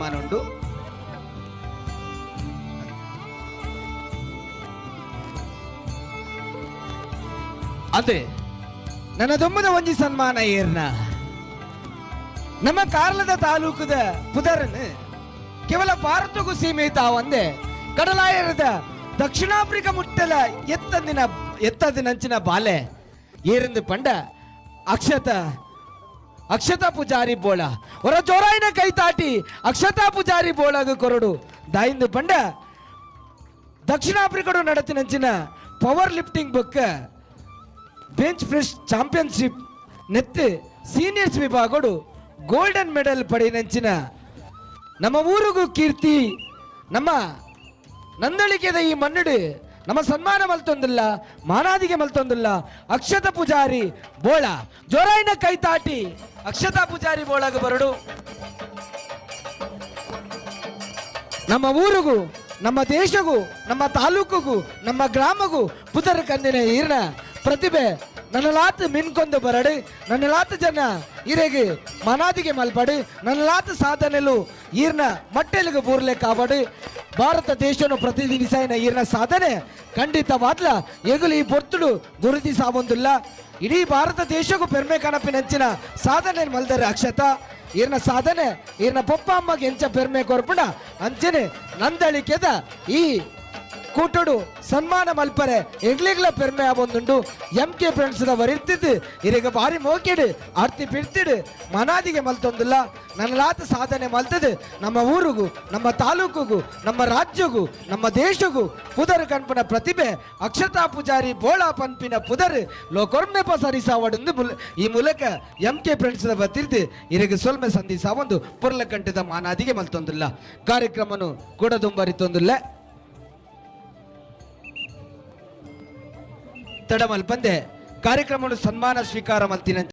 ಸನ್ಮಾನ ಉಂಡು. ಅದೇ ನನ್ನ ದೊಮ್ಮದ ಒಂಜಿ ಸನ್ಮಾನ ಏರ್ನ ನಮ್ಮ ಕಾರ್ಲದ ತಾಲೂಕದ ಪುದರನ್ ಕೇವಲ ಭಾರತಕ್ಕೂ ಸೀಮಿತ ಒಂದೇ ಕಡಲಾಯರದ ದಕ್ಷಿಣ ಆಫ್ರಿಕಾ ಮುಟ್ಟಲ ಎತ್ತದಿನಂಚಿನ ಬಾಲೆ ಏರಿಂದ ಪಂಡ ಅಕ್ಷತಾ ಪೂಜಾರಿ ಬೋಳ ಹೊರ ಜೋರಾಯಿನ ಕೈ ತಾಟಿ ಅಕ್ಷತಾ ಪೂಜಾರಿ ಬೋಳಗ ಕೊರಡು ದಾಯಿಂದ ಪಂಡ ದಕ್ಷಿಣ ಆಫ್ರಿಕಾಡು ನಡತಿನಂಚಿನ ಪವರ್ ಲಿಫ್ಟಿಂಗ್ ಬುಕ್ ಬೆಂಚ್ ಪ್ರೆಸ್ ಚಾಂಪಿಯನ್ಶಿಪ್ ನೆತ್ತು ಸೀನಿಯರ್ಸ್ ವಿಭಾಗಡು ಗೋಲ್ಡನ್ ಮೆಡಲ್ ಪಡೆಯನಂಚಿನ ನಮ್ಮ ಊರಿಗೂ ಕೀರ್ತಿ ನಮ್ಮ ನಂದಳಿಕೆದ ಈ ಮನ್ನಡು ನಮ್ಮ ಸನ್ಮಾನ ಮಲ್ತೊಂದಿಲ್ಲ ಮಾನಾದಿಗೆ ಮಲ್ತೊಂದಿಲ್ಲ ಅಕ್ಷತಾ ಪೂಜಾರಿ ಬೋಳ ಜೋರಾಯಿನ ಕೈ ತಾಟಿ ಅಕ್ಷತಾ ಪೂಜಾರಿ ಬೋಳಗ ಬರಡು ನಮ್ಮ ಊರಿಗೂ ನಮ್ಮ ದೇಶಗೂ ನಮ್ಮ ತಾಲೂಕಿಗೂ ನಮ್ಮ ಗ್ರಾಮಗೂ ಪುದರ ಕಂದಿನ ಈರ್ನ ಪ್ರತಿಭೆ ನನ್ನಲಾತ್ ಮಿನ್ಕೊಂದು ಬರಡು ನನ್ನಲಾತ್ ಜನ ಇರೆಗೆ ಮನಾದಿಗೆ ಮಲ್ಪಡು ನನ್ನಲಾತ್ ಸಾಧನೆಲು ಈರ್ನ ಮಟ್ಟೆಲಿಗೆ ಬೂರ್ಲೆ ಕಾಬಡು ಭಾರತ ದೇಶನು ಪ್ರತಿನಿಧಿಸಿನ ಈರ್ನ ಸಾಧನೆ ಖಂಡಿತವಾದ್ಲ ಎಗುಲಿ ಪೊರ್ತುಡು ಗುರುತಿ ಸಾವೊಂದಿಲ್ಲ ಇಡೀ ಭಾರತ ದೇಶಕ್ಕೂ ಪೆರ್ಮೆ ಕನಪಿನಂಚಿನ ಸಾಧನೆ ಮಲ್ದರೆ ಅಕ್ಷತಾ ಈರ್ನ ಸಾಧನೆ ಈರ್ನ ಪಪ್ಪ ಅಮ್ಮಗೆ ಎಂಚ ಪೆರ್ಮೆ ಕೊರ್ಪುಣ ಅಂಚನೆ ನಂದಳಿಕೆದ ಈ ಕೂಟಡು ಸನ್ಮಾನ ಮಲ್ಪರೆ ಎಗ್ಲಿಗ್ಲ ಪೆರ್ಮೆ ಆಬೊಂದುಂಡು MK ಫ್ರೆಂಡ್ಸ್ ವರಿರ್ತಿದ್ದು ಇರಿಗ ಬಾರಿ ಮೋಕಿಡು ಆರ್ತಿ ಪಿಡ್ತಿಡು ಮನಾದಿಗೆ ಮಲ್ತೊಂದಿಲ್ಲ ನನ್ನ ಲಾತ ಸಾಧನೆ ಮಲ್ತದು ನಮ್ಮ ಊರಿಗೂ ನಮ್ಮ ತಾಲೂಕಿಗೂ ನಮ್ಮ ರಾಜ್ಯಗೂ ನಮ್ಮ ದೇಶಗೂ ಪುದರ್ ಕಣ್ಪನ ಪ್ರತಿಭೆ ಅಕ್ಷತಾ ಪೂಜಾರಿ ಬೋಳ ಪನ್ಪಿನ ಪುದರ್ ಲೋಕೊರ್ಮೆ ಪಸರಿಸಾವಡು ಈ ಮೂಲಕ MK ಫ್ರೆಂಡ್ಸ್ ಬತ್ತಿರ್ದು ಇರಿಗ ಸೊಲ್ಮೆ ಸಂಧಿಸ ಒಂದು ಪುರ್ಲ ಕಂಠದ ಮಾನಾದಿಗೆ ಮಲ್ತೊಂದಿಲ್ಲ ಕಾರ್ಯಕ್ರಮನು ಕೂಡ ತುಂಬರಿತೊಂದಿಲ್ಲ ತಡ ಮಲ್ಪಂದೆ ಕಾರ್ಯಕ್ರಮ ಸನ್ಮಾನ ಸ್ವೀಕಾರ ಮಲ್ತಿನ